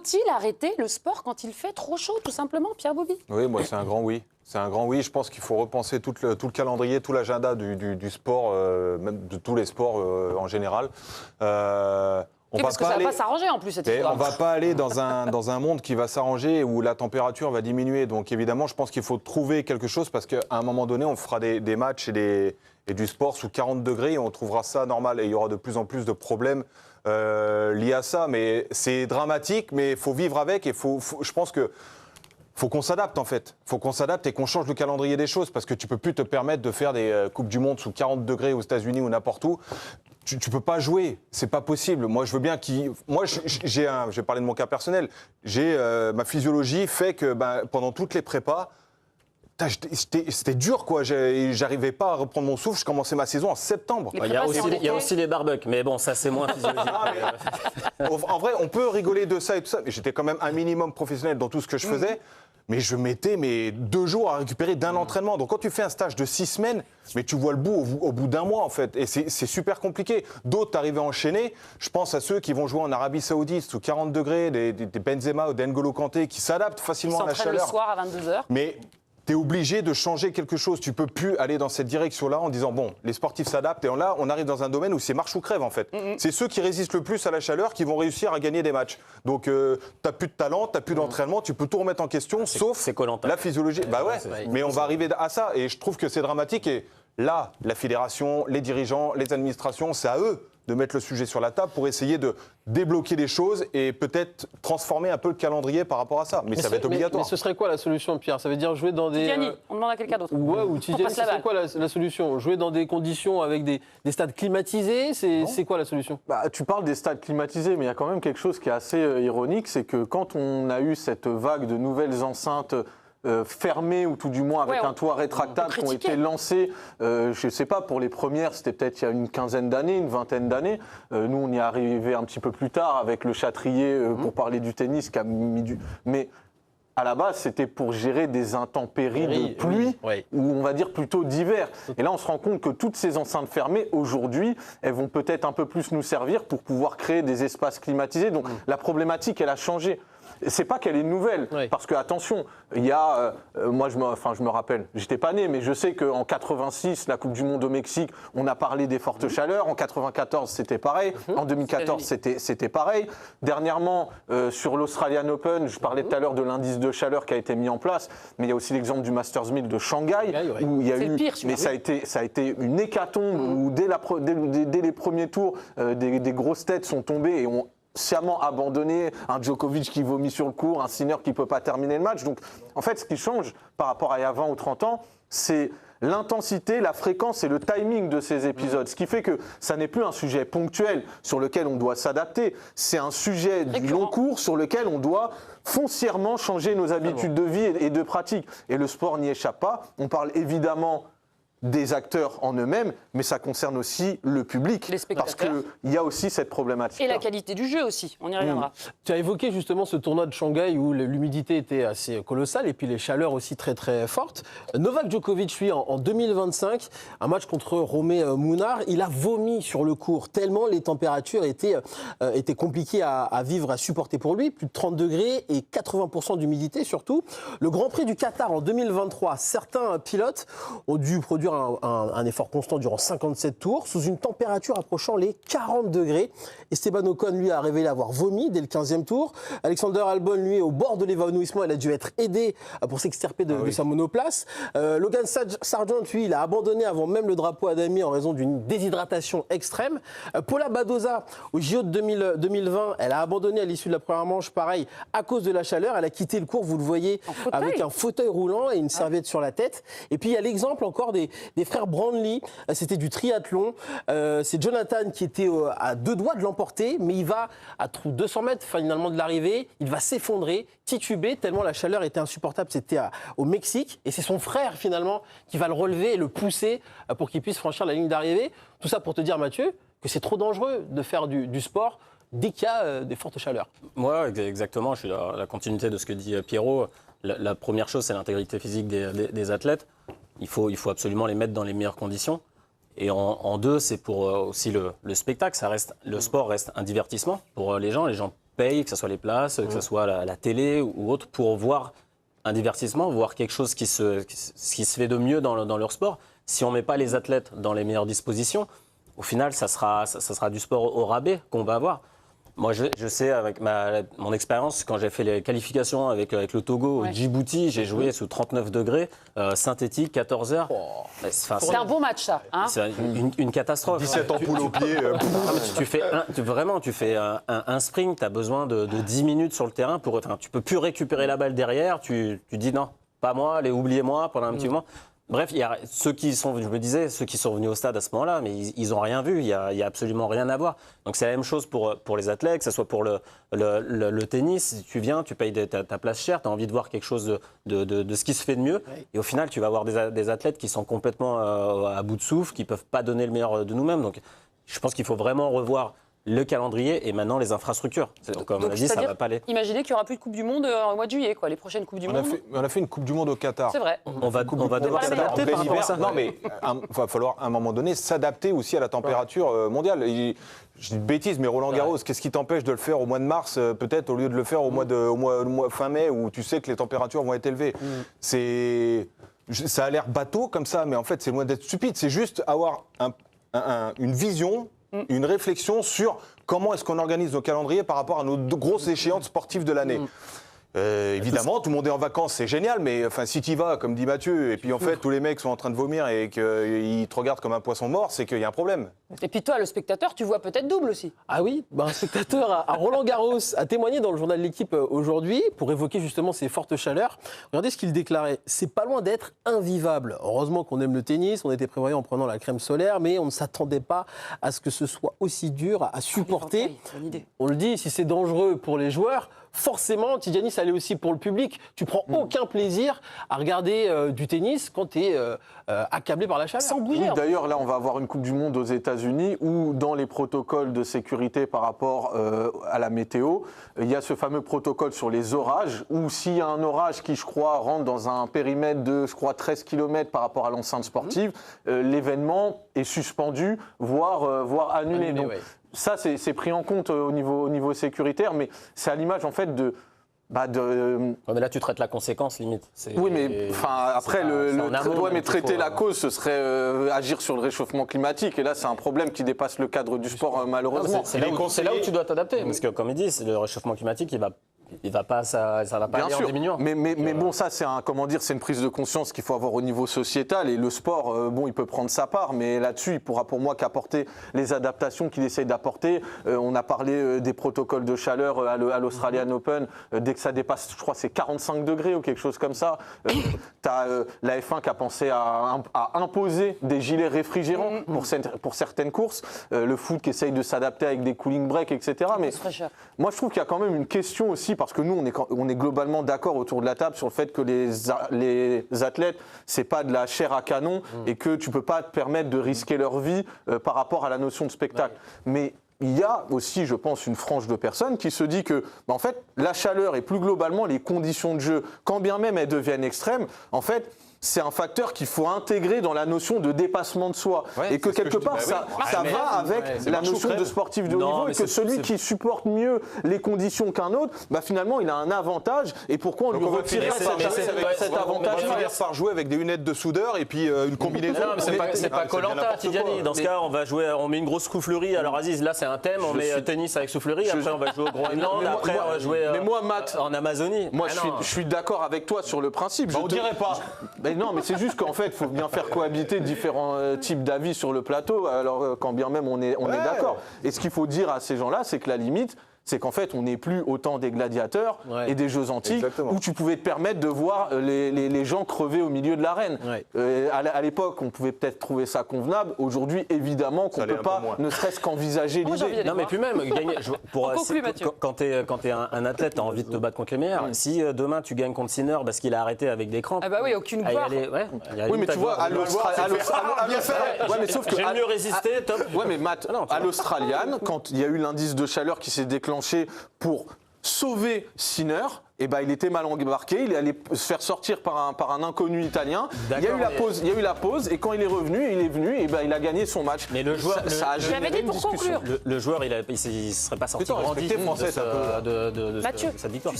Faut-il arrêter le sport quand il fait trop chaud, tout simplement, Pierre Bouby? Oui, moi, c'est un grand oui. C'est un grand oui. Je pense qu'il faut repenser tout le calendrier, tout l'agenda du sport, même de tous les sports en général. Parce que ça ne va pas s'arranger en plus, cette histoire. On ne va pas aller dans un monde qui va s'arranger où la température va diminuer. Donc évidemment, je pense qu'il faut trouver quelque chose parce qu'à un moment donné, on fera des matchs et du sport sous 40 degrés et on trouvera ça normal. Et il y aura de plus en plus de problèmes liés à ça. Mais c'est dramatique, mais il faut vivre avec et je pense que faut qu'on s'adapte en fait. Faut qu'on s'adapte et qu'on change le calendrier des choses parce que tu peux plus te permettre de faire des Coupes du Monde sous 40 degrés aux États-Unis ou n'importe où. Tu peux pas jouer, c'est pas possible. Moi, je veux bien moi, je vais parler de mon cas personnel. Ma physiologie fait que pendant toutes les prépas, c'était dur, quoi. J'arrivais pas à reprendre mon souffle. Je commençais ma saison en septembre. Il y a aussi les barbecues, mais bon, ça c'est moins physiologique. En vrai, on peut rigoler de ça et tout ça, mais j'étais quand même un minimum professionnel dans tout ce que je faisais. Mais je mettais 2 jours à récupérer d'un entraînement. Donc quand tu fais un stage de 6 semaines, mais tu vois le bout au bout d'un mois en fait. Et c'est super compliqué. D'autres arrivent à enchaîner. Je pense à ceux qui vont jouer en Arabie Saoudite sous 40 degrés, des Benzema ou des N'Golo Kanté qui s'adaptent facilement à la chaleur. Le soir à 22h. Mais tu es obligé de changer quelque chose. Tu peux plus aller dans cette direction-là en disant bon, les sportifs s'adaptent. Et là, on arrive dans un domaine où c'est marche ou crève en fait. C'est ceux qui résistent le plus à la chaleur qui vont réussir à gagner des matchs. Donc, t'as plus de talent, t'as plus d'entraînement, tu peux tout remettre en question, sauf la physiologie. Mais on va arriver à ça. Et je trouve que c'est dramatique. Et là, la fédération, les dirigeants, les administrations, c'est à eux de mettre le sujet sur la table pour essayer de débloquer les choses et peut-être transformer un peu le calendrier par rapport à ça. Mais ça va être obligatoire. Mais ce serait quoi la solution, Pierre? Ça veut dire jouer dans des... Tidiane, on demande à quelqu'un d'autre. Ouais, ou Tidiane, ce serait quoi la solution? Jouer dans des conditions avec des stades climatisés, c'est quoi la solution? Tu parles des stades climatisés, mais il y a quand même quelque chose qui est assez ironique, c'est que quand on a eu cette vague de nouvelles enceintes fermées ou tout du moins avec un toit rétractable qui ont été lancées, je ne sais pas, pour les premières c'était peut-être il y a une quinzaine d'années, une vingtaine d'années. Nous on y est arrivé un petit peu plus tard avec le Châtrier pour parler du tennis qui a mis du... Mais à la base, c'était pour gérer des intempéries de pluie, ou on va dire plutôt d'hiver. Et là, on se rend compte que toutes ces enceintes fermées, aujourd'hui, elles vont peut-être un peu plus nous servir pour pouvoir créer des espaces climatisés. Donc la problématique, elle a changé. C'est pas qu'elle est nouvelle, parce que attention, il y a, moi je me rappelle, j'étais pas né, mais je sais qu'en 86, la Coupe du Monde au Mexique, on a parlé des fortes chaleurs. En 94, c'était pareil. En 2014, c'était pareil. Dernièrement, sur l'Australian Open, je parlais tout à l'heure de l'indice de chaleur qui a été mis en place, mais il y a aussi l'exemple du Masters 1000 de Shanghai, où il y a eu, mais ça a été une hécatombe où dès les premiers tours, des grosses têtes sont tombées et ont sciemment abandonné, un Djokovic qui vomit sur le court, un Sinner qui ne peut pas terminer le match. Donc, en fait, ce qui change par rapport à il y a 20 ou 30 ans, c'est l'intensité, la fréquence et le timing de ces épisodes. Ce qui fait que ça n'est plus un sujet ponctuel sur lequel on doit s'adapter, c'est un sujet du long cours sur lequel on doit foncièrement changer nos habitudes de vie et de pratique. Et le sport n'y échappe pas. On parle évidemment des acteurs en eux-mêmes, mais ça concerne aussi le public, les spectateurs, parce qu'il y a aussi cette problématique. Et la qualité du jeu aussi, on y reviendra. Tu as évoqué justement ce tournoi de Shanghai où l'humidité était assez colossale et puis les chaleurs aussi très très fortes. Novak Djokovic, lui, en 2025, un match contre Romé Mounard, il a vomi sur le court tellement les températures étaient compliquées à vivre, à supporter pour lui, plus de 30 degrés et 80% d'humidité surtout. Le Grand Prix du Qatar en 2023, certains pilotes ont dû produire un effort constant durant 57 tours, sous une température approchant les 40 degrés. Esteban Ocon, lui, a révélé avoir vomi dès le 15e tour. Alexander Albon, lui, est au bord de l'évanouissement. Il a dû être aidé pour s'extirper de sa monoplace. Logan Sargent, lui, il a abandonné avant même le drapeau à damier en raison d'une déshydratation extrême. Paula Badoza, au JO de 2020, elle a abandonné à l'issue de la première manche, pareil, à cause de la chaleur. Elle a quitté le cours, vous le voyez, avec un fauteuil roulant et une serviette sur la tête. Et puis, il y a l'exemple encore des frères Brownlee, c'était du triathlon. C'est Jonathan qui était à 2 doigts de l'emporter, mais il va à 200 mètres finalement de l'arrivée, il va s'effondrer, tituber, tellement la chaleur était insupportable. C'était au Mexique, et c'est son frère finalement qui va le relever et le pousser pour qu'il puisse franchir la ligne d'arrivée. Tout ça pour te dire, Mathieu, que c'est trop dangereux de faire du sport dès qu'il y a des fortes chaleurs. Moi, exactement, je suis dans la continuité de ce que dit Pierrot. La première chose, c'est l'intégrité physique des athlètes. Il faut absolument les mettre dans les meilleures conditions. Et en deux, c'est pour aussi le spectacle. Le sport reste un divertissement pour les gens. Les gens payent, que ce soit les places, que ce soit la télé ou autre, pour voir un divertissement, voir quelque chose qui se fait de mieux dans leur sport. Si on ne met pas les athlètes dans les meilleures dispositions, au final, ça sera du sport au rabais qu'on va avoir. Moi, je sais, avec mon expérience, quand j'ai fait les qualifications avec le Togo au Djibouti, j'ai joué sous 39 degrés, synthétique, 14 heures. C'est un bon match, ça. Hein, c'est une catastrophe. 17 ampoules au pied. Tu fais un sprint, tu as besoin de 10 minutes sur le terrain. Tu peux plus récupérer la balle derrière. Tu dis non, pas moi, oubliez-moi pendant un petit moment. Bref, il y a ceux qui sont venus au stade à ce moment-là, mais ils n'ont rien vu, il y a absolument rien à voir. Donc c'est la même chose pour les athlètes, que ce soit pour le tennis. Si tu viens, tu payes ta place chère, tu as envie de voir quelque chose de ce qui se fait de mieux. Et au final, tu vas avoir des athlètes qui sont complètement à bout de souffle, qui ne peuvent pas donner le meilleur de nous-mêmes. Donc je pense qu'il faut vraiment revoir le calendrier et maintenant les infrastructures. Comme on l'a dit, ça ne va pas aller. Imaginez qu'il n'y aura plus de Coupe du Monde au mois de juillet, les prochaines Coupes du Monde. On a fait une Coupe du Monde au Qatar. C'est vrai. On va devoir s'adapter par rapport à ça. Non, mais il va falloir à un moment donné s'adapter aussi à la température mondiale. Je dis une bêtise, mais Roland Garros, qu'est-ce qui t'empêche de le faire au mois de mars, peut-être, au lieu de le faire au mois fin mai, où tu sais que les températures vont être élevées. Ça a l'air bateau comme ça, mais en fait, c'est loin d'être stupide. C'est juste avoir une vision, une réflexion sur comment est-ce qu'on organise nos calendriers par rapport à nos grosses échéances sportives de l'année. Évidemment, tout le monde est en vacances, c'est génial, mais si tu y vas, comme dit Mathieu, et puis en fait tous les mecs sont en train de vomir et qu'ils te regardent comme un poisson mort, c'est qu'il y a un problème. Et puis toi, le spectateur, tu vois peut-être double aussi. Ah oui, un spectateur à Roland-Garros a témoigné dans le journal de l'équipe aujourd'hui pour évoquer justement ces fortes chaleurs. Regardez ce qu'il déclarait. C'est pas loin d'être invivable. Heureusement qu'on aime le tennis, on était prévoyant en prenant la crème solaire, mais on ne s'attendait pas à ce que ce soit aussi dur à supporter. Bonne idée. On le dit, si c'est dangereux pour les joueurs, forcément, Tidjani, ça l'est aussi pour le public. Tu prends aucun plaisir à regarder du tennis quand tu es accablé par la chaleur. Sans bouger. Oui, d'ailleurs, là, on va avoir une Coupe du Monde aux États-Unis où, dans les protocoles de sécurité par rapport à la météo, il y a ce fameux protocole sur les orages où, s'il y a un orage qui, je crois, rentre dans un périmètre de, 13 km par rapport à l'enceinte sportive, l'événement est suspendu, voire annulé. Donc, ça, c'est pris en compte au niveau sécuritaire, mais c'est à l'image, en fait, de... mais là, tu traites la conséquence, limite. Oui, mais après, traiter la cause, ce serait agir sur le réchauffement climatique. Et là, c'est un problème qui dépasse le cadre du sport, malheureusement. C'est là où tu dois t'adapter. Parce que, comme il dit, le réchauffement climatique, il va pas, ça va pas aller en diminuant. Mais bon, ça, c'est une prise de conscience qu'il faut avoir au niveau sociétal. Et le sport, il peut prendre sa part, mais là-dessus, il pourra pour moi qu'apporter les adaptations qu'il essaye d'apporter. On a parlé des protocoles de chaleur à l'Australian Open. Dès que ça dépasse, je crois, c'est 45 degrés ou quelque chose comme ça. Tu as la F1 qui a pensé à imposer des gilets réfrigérants pour certaines courses. Le foot qui essaye de s'adapter avec des cooling breaks, etc. Mais moi, je trouve qu'il y a quand même une question aussi, parce que nous, on est globalement d'accord autour de la table sur le fait que les athlètes, c'est pas de la chair à canon et que tu peux pas te permettre de risquer leur vie par rapport à la notion de spectacle. Mais il y a aussi, je pense, une frange de personnes qui se dit que, en fait, la chaleur et plus globalement les conditions de jeu, quand bien même elles deviennent extrêmes, en fait, c'est un facteur qu'il faut intégrer dans la notion de dépassement de soi. Et que quelque part, ça va avec la notion de sportif de haut niveau, et que celui qui supporte mieux les conditions qu'un autre, finalement, il a un avantage. Et pourquoi on lui retirerait cet avantage? On va finir par jouer avec des lunettes de soudeur et puis une combinaison. Non, mais c'est pas Koh-Lanta, Tidjani. Dans ce cas, on met une grosse soufflerie. Alors, Aziz, là, c'est un thème. On met tennis avec soufflerie. Après, on va jouer au Groenland. Après, on va jouer en Amazonie. Moi, je suis d'accord avec toi sur le principe. On dirait pas. Non, mais c'est juste qu'en fait, il faut bien faire cohabiter différents types d'avis sur le plateau, alors quand bien même on est d'accord. Et ce qu'il faut dire à ces gens-là, c'est que la limite, c'est qu'en fait, on n'est plus au temps des gladiateurs et des Jeux antiques, où tu pouvais te permettre de voir les gens crever au milieu de l'arène. À l'époque, on pouvait peut-être trouver ça convenable. Aujourd'hui, évidemment, qu'on ne peut pas, ne serait-ce qu'envisager l'idée. Non, mais puis même, quand tu es un athlète, tu as envie de te battre contre les meilleurs. Si demain, tu gagnes contre Sinner parce qu'il a arrêté avec des crampes. Ah bah oui, aucune gloire. Oui, mais tu vois, à l'Australian, j'ai mieux résisté, top. Ouais, mais Matt, à l'Australian, quand il y a eu l'indice de chaleur qui s'est déclenché pour sauver Sinner. Et ben, il était mal embarqué, il allait se faire sortir par un inconnu italien. Il y a eu la pause, et quand il est venu, et ben, il a gagné son match. Mais le joueur, ça a généré dit une pour discussion. conclure. le joueur, il ne serait pas sorti Plutôt grandi respecté français, de Mathieu, cette victoire.